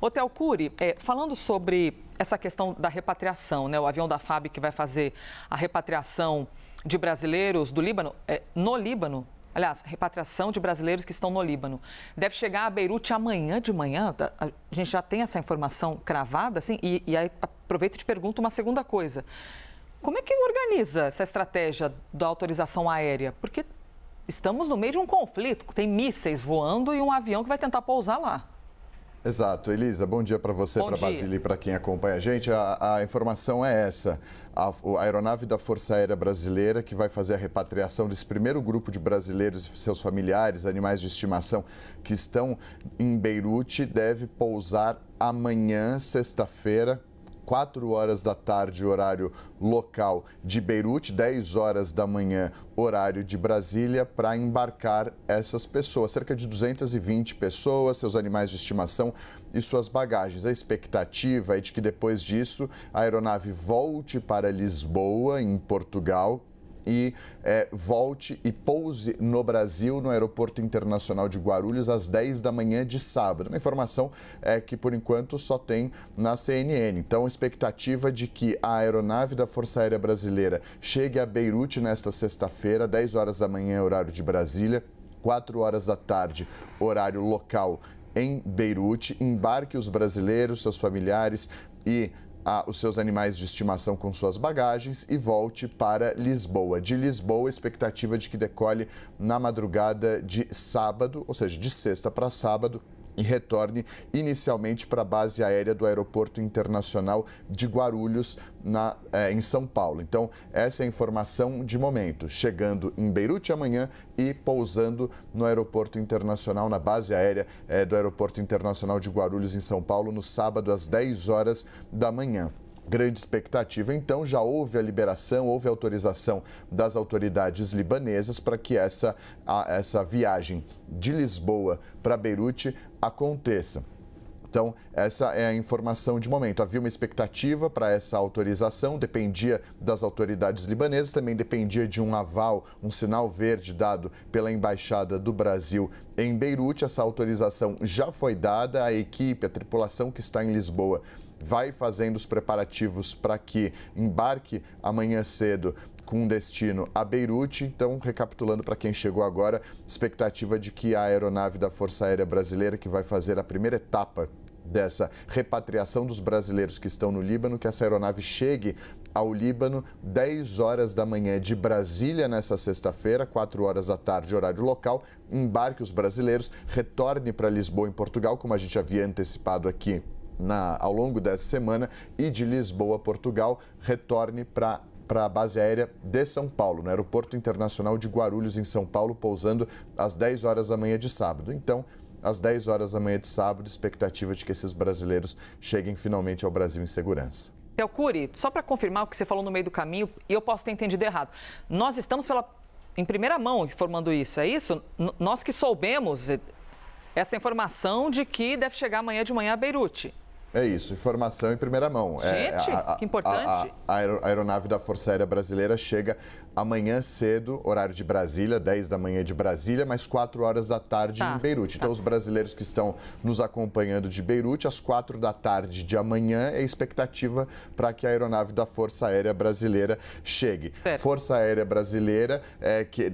Ô, Theo Cury, falando sobre essa questão da repatriação, né? O avião da FAB que vai fazer a repatriação de brasileiros do Líbano, no Líbano, aliás, repatriação de brasileiros que estão no Líbano, deve chegar a Beirute amanhã de manhã. A gente já tem essa informação cravada, assim, e aí aproveito e te pergunto uma segunda coisa. Como é que organiza essa estratégia da autorização aérea? Porque estamos no meio de um conflito, tem mísseis voando e um avião que vai tentar pousar lá. Exato. Elisa, bom dia para você, para a Basília e para quem acompanha a gente. A informação é essa. A aeronave da Força Aérea Brasileira, que vai fazer a repatriação desse primeiro grupo de brasileiros e seus familiares, animais de estimação, que estão em Beirute, deve pousar amanhã, sexta-feira, 4 horas da tarde, horário local de Beirute, 10 horas da manhã, horário de Brasília, para embarcar essas pessoas. Cerca de 220 pessoas, seus animais de estimação e suas bagagens. A expectativa é de que depois disso a aeronave volte para Lisboa, em Portugal, e volte e pouse no Brasil, no Aeroporto Internacional de Guarulhos, às 10 da manhã de sábado. A informação é que, por enquanto, só tem na CNN. Então, a expectativa de que a aeronave da Força Aérea Brasileira chegue a Beirute nesta sexta-feira, 10 horas da manhã, horário de Brasília, 4 horas da tarde, horário local em Beirute, embarque os brasileiros, seus familiares e os seus animais de estimação com suas bagagens e volte para Lisboa. De Lisboa, a expectativa de que decole na madrugada de sábado, ou seja, de sexta para sábado, e retorne inicialmente para a base aérea do Aeroporto Internacional de Guarulhos, em São Paulo. Então, essa é a informação de momento, chegando em Beirute amanhã e pousando no Aeroporto Internacional, na base aérea do Aeroporto Internacional de Guarulhos, em São Paulo, no sábado, às 10 horas da manhã. Grande expectativa, então já houve a liberação, houve a autorização das autoridades libanesas para que essa viagem de Lisboa para Beirute aconteça. Então, essa é a informação de momento. Havia uma expectativa para essa autorização, dependia das autoridades libanesas, também dependia de um aval, um sinal verde dado pela Embaixada do Brasil em Beirute. Essa autorização já foi dada, a equipe, a tripulação que está em Lisboa vai fazendo os preparativos para que embarque amanhã cedo com destino a Beirute. Então, recapitulando para quem chegou agora, expectativa de que a aeronave da Força Aérea Brasileira, que vai fazer a primeira etapa dessa repatriação dos brasileiros que estão no Líbano, que essa aeronave chegue ao Líbano 10 horas da manhã de Brasília nessa sexta-feira, 4 horas da tarde, horário local, embarque os brasileiros, retorne para Lisboa, em Portugal, como a gente havia antecipado aqui ao longo dessa semana, e de Lisboa, Portugal, retorne para a base aérea de São Paulo, no Aeroporto Internacional de Guarulhos, em São Paulo, pousando às 10 horas da manhã de sábado. Então, às 10 horas da manhã de sábado, expectativa de que esses brasileiros cheguem finalmente ao Brasil em segurança. Theo Cury, só para confirmar o que você falou no meio do caminho, e eu posso ter entendido errado, nós estamos em primeira mão informando isso, é isso? Nós que soubemos essa informação de que deve chegar amanhã de manhã a Beirute. É isso, informação em primeira mão. Gente, que importante. A aeronave da Força Aérea Brasileira chega amanhã cedo, horário de Brasília, 10 da manhã de Brasília, mais 4 horas da tarde em Beirute. Então, os brasileiros que estão nos acompanhando de Beirute, às 4 da tarde de amanhã, é a expectativa para que a aeronave da Força Aérea Brasileira chegue. Certo. Força Aérea Brasileira, que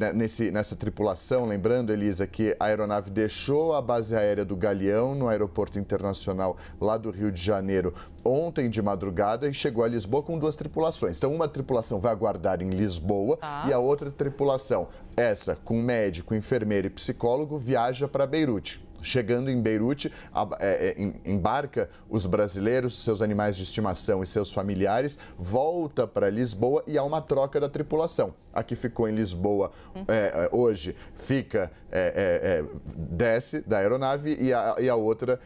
nessa tripulação, lembrando, Elisa, que a aeronave deixou a base aérea do Galeão, no Aeroporto Internacional lá do Rio de Janeiro, ontem de madrugada, e chegou a Lisboa com 2 tripulações. Então, uma tripulação vai aguardar em Lisboa e a outra tripulação, essa com médico, enfermeiro e psicólogo, viaja para Beirute. Chegando em Beirute, embarca os brasileiros, seus animais de estimação e seus familiares, volta para Lisboa e há uma troca da tripulação. A que ficou em Lisboa hoje desce da aeronave e a outra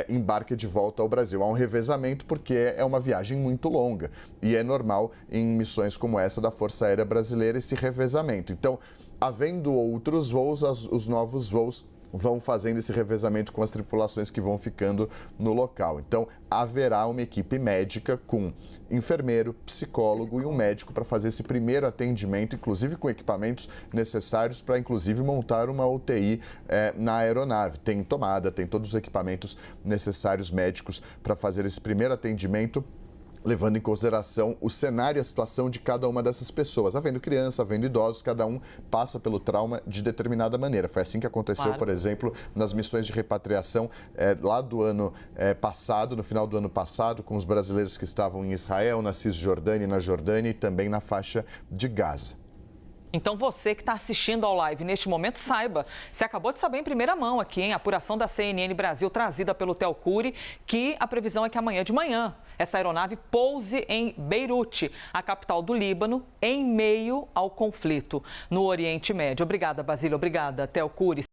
embarca de volta ao Brasil. Há um revezamento porque é uma viagem muito longa e é normal em missões como essa da Força Aérea Brasileira esse revezamento. Então, havendo outros voos, os novos voos vão fazendo esse revezamento com as tripulações que vão ficando no local. Então, haverá uma equipe médica com enfermeiro, psicólogo e um médico para fazer esse primeiro atendimento, inclusive com equipamentos necessários para, inclusive, montar uma UTI na aeronave. Tem tomada, tem todos os equipamentos necessários médicos para fazer esse primeiro atendimento, levando em consideração o cenário e a situação de cada uma dessas pessoas. Havendo criança, havendo idosos, cada um passa pelo trauma de determinada maneira. Foi assim que aconteceu, claro, por exemplo, nas missões de repatriação lá do ano passado, no final do ano passado, com os brasileiros que estavam em Israel, na Cisjordânia e na Jordânia e também na faixa de Gaza. Então você que está assistindo ao live neste momento, saiba, você acabou de saber em primeira mão aqui, em apuração da CNN Brasil, trazida pelo Theo Cury, que a previsão é que amanhã de manhã essa aeronave pouse em Beirute, a capital do Líbano, em meio ao conflito no Oriente Médio. Obrigada, Basílio. Obrigada, Theo Cury.